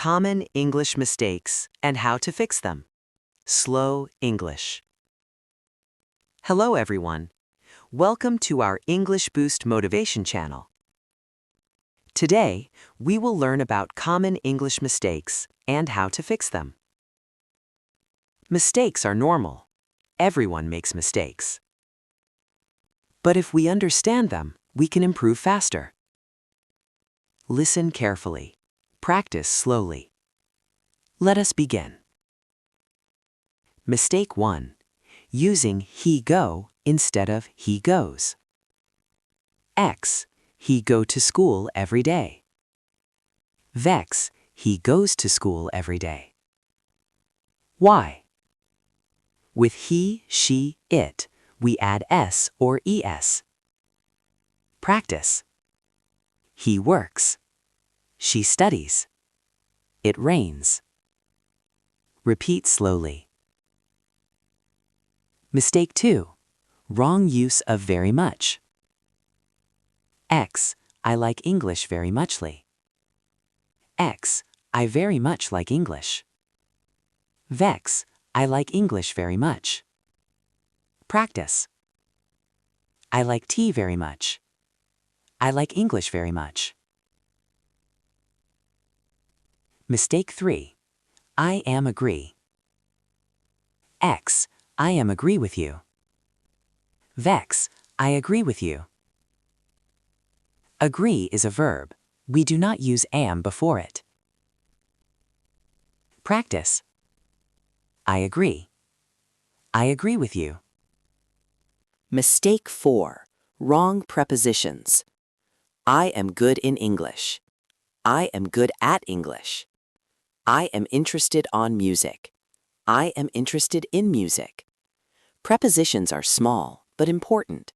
Common English mistakes and how to fix them. Slow English. Hello everyone. Welcome to our English Boost Motivation channel. Today, we will learn about common English mistakes and how to fix them. Mistakes are normal. Everyone makes mistakes. But if we understand them, we can improve faster. Listen carefully. Practice slowly. Let us begin. Mistake 1. Using he go instead of he goes. X. He go to school every day. Vex. He goes to school every day. Y. With he, she, it, we add s or es. Practice. He works. She studies. It rains. Repeat slowly. Mistake 2. Wrong use of very much. X. I like English very muchly. X. I very much like English. Vex. I like English very much. Practice. I like tea very much. I like English very much. Mistake 3. I am agree. X. I am agree with you. Vex. I agree with you. Agree is a verb. We do not use am before it. Practice. I agree. I agree with you. Mistake 4. Wrong prepositions. I am good in English. I am good at English. I am interested on music. I am interested in music. Prepositions are small but important.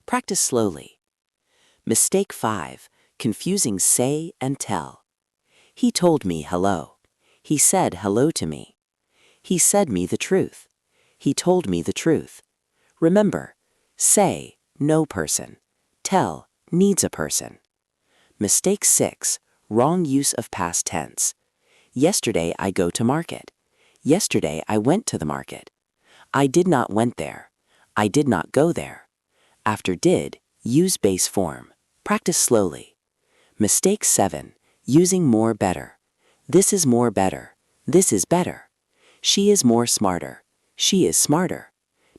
Practice slowly. Mistake 5. Confusing say and tell. He told me hello. He said hello to me. He said me the truth. He told me the truth. Remember, say, no person. Tell, needs a person. Mistake 6. Wrong use of past tense. Yesterday I go to market. Yesterday I went to the market. I did not went there. I did not go there. After did, use base form. Practice slowly. Mistake 7. Using more better. This is more better. This is better. She is more smarter. She is smarter.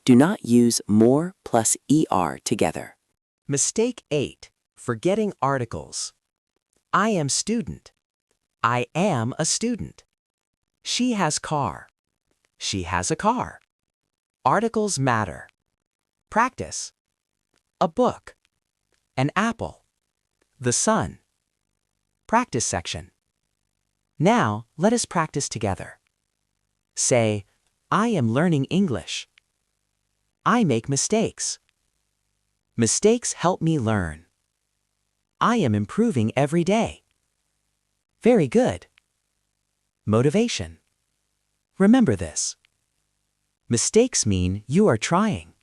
Do not use more plus er together. Mistake 8. Forgetting articles. I am student. I am a student. She has car. She has a car. Articles matter. Practice. A book. An apple. The sun. Practice section. Now, let us practice together. Say, I am learning English. I make mistakes. Mistakes help me learn. I am improving every day. Very good. Motivation. Remember this. Mistakes mean you are trying.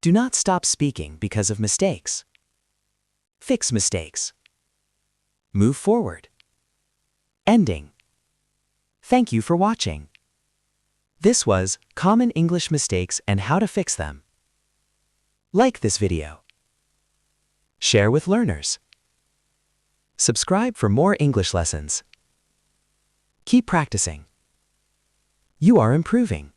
Do not stop speaking because of mistakes. Fix mistakes. Move forward. Ending. Thank you for watching. This was Common English Mistakes and How to Fix Them. Like this video. Share with learners. Subscribe for more English lessons. Keep practicing. You are improving.